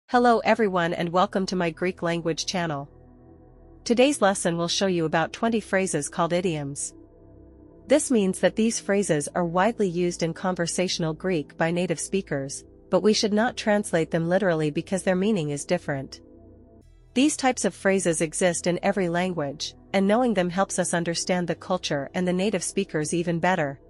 Hello everyone and welcome to my Greek language channel. Today's lesson will show you about 20 phrases called idioms. This means that these phrases are widely used in conversational Greek by native speakers, but we should not translate them literally because their meaning is different. These types of phrases exist in every language, and knowing them helps us understand the culture and the native speakers even better.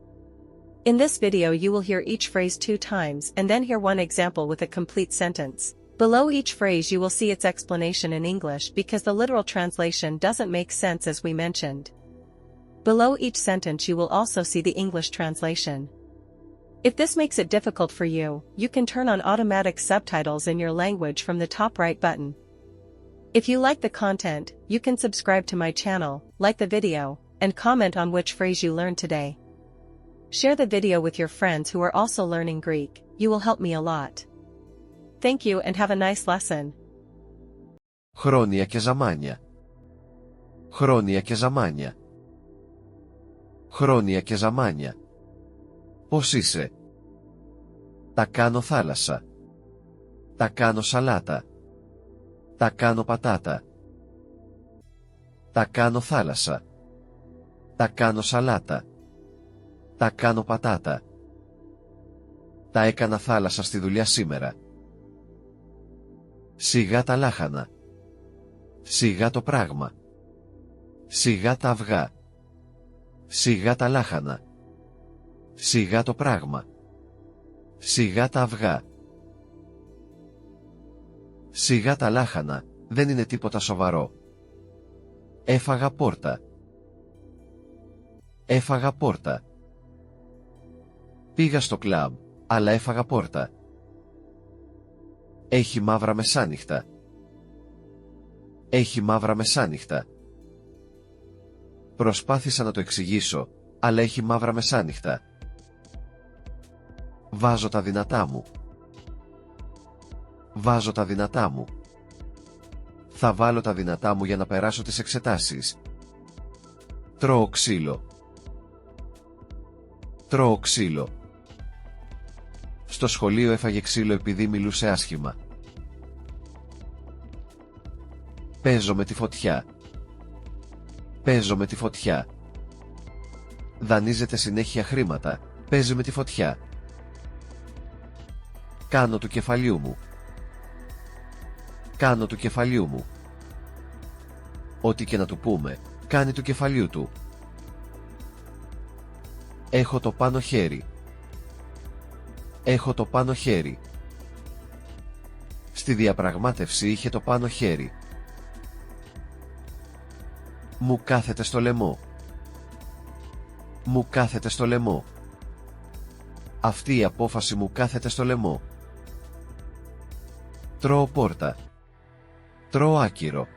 In this video you will hear each phrase 2 times and then hear one example with a complete sentence. Below each phrase you will see its explanation in English because the literal translation doesn't make sense as we mentioned. Below each sentence you will also see the English translation. If this makes it difficult for you, you can turn on automatic subtitles in your language from the top right button. If you like the content, you can subscribe to my channel, like the video, and comment on which phrase you learned today. Share the video with your friends who are also learning Greek, you will help me a lot. Thank you and have a nice lesson. Χρόνια και ζαμάνια. Χρόνια και ζαμάνια. Χρόνια και ζαμάνια. Πώς είσαι? Τα κάνω θάλασσα. Τα κάνω σαλάτα. Τα κάνω πατάτα. Τα κάνω θάλασσα. Τα κάνω σαλάτα. Τα κάνω πατάτα. Τα έκανα θάλασσα στη δουλειά σήμερα. Σιγά τα λάχανα. Σιγά το πράγμα. Σιγά τα αυγά. Σιγά τα λάχανα. Σιγά το πράγμα. Σιγά τα αυγά. Σιγά τα λάχανα, δεν είναι τίποτα σοβαρό. Έφαγα πόρτα. Έφαγα πόρτα. Πήγα στο κλαμπ, αλλά έφαγα πόρτα. Έχει μαύρα μεσάνυχτα. Έχει μαύρα μεσάνυχτα. Προσπάθησα να το εξηγήσω, αλλά έχει μαύρα μεσάνυχτα. Βάζω τα δυνατά μου. Βάζω τα δυνατά μου. Θα βάλω τα δυνατά μου για να περάσω τις εξετάσεις. Τρώω ξύλο. Τρώω ξύλο. Στο σχολείο έφαγε ξύλο επειδή μιλούσε άσχημα. Παίζω με τη φωτιά. Παίζω με τη φωτιά. Δανείζεται συνέχεια χρήματα, παίζει με τη φωτιά. Κάνω του κεφαλιού μου. Κάνω του κεφαλιού μου. Ό,τι και να του πούμε, κάνει του κεφαλιού του. Έχω το πάνω χέρι. Έχω το πάνω χέρι. Στη διαπραγμάτευση είχε το πάνω χέρι. Μου κάθεται στο λαιμό. Μου κάθεται στο λαιμό. Αυτή η απόφαση μου κάθεται στο λαιμό. Τρώω πόρτα. Τρώω άκυρο.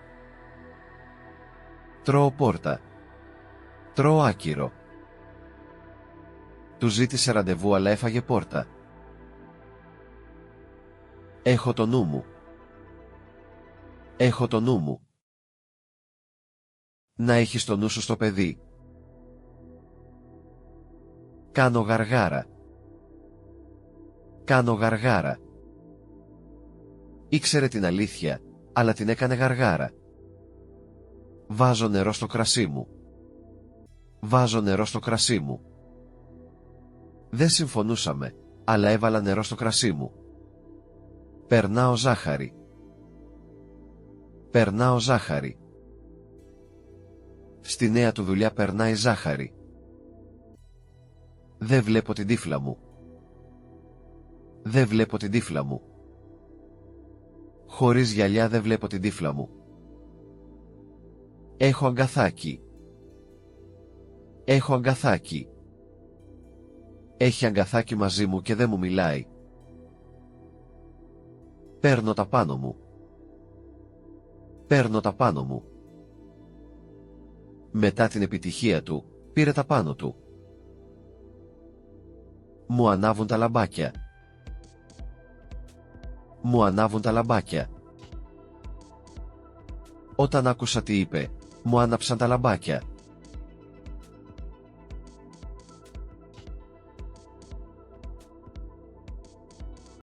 Τρώω πόρτα. Τρώω άκυρο. Του ζήτησε ραντεβού αλλά έφαγε πόρτα. Έχω το νου μου. Έχω το νου μου. Να έχεις το νου σου στο παιδί. Κάνω γαργάρα. Κάνω γαργάρα. Ήξερε την αλήθεια, αλλά την έκανε γαργάρα. Βάζω νερό στο κρασί μου. Βάζω νερό στο κρασί μου. Δεν συμφωνούσαμε, αλλά έβαλα νερό στο κρασί μου. Περνάω ζάχαρη. Περνάω ζάχαρη. Στη νέα του δουλειά περνάει ζάχαρη. Δεν βλέπω την τύφλα μου. Δεν βλέπω την τύφλα μου. Χωρίς γυαλιά δεν βλέπω την τύφλα μου. Έχω αγκαθάκι. Έχω αγκαθάκι. Έχει αγκαθάκι μαζί μου και δεν μου μιλάει. Παίρνω τα πάνω μου. Παίρνω τα πάνω μου. Μετά την επιτυχία του, πήρε τα πάνω του. Μου ανάβουν τα λαμπάκια. Μου ανάβουν τα λαμπάκια. Όταν άκουσα τι είπε, μου άναψαν τα λαμπάκια.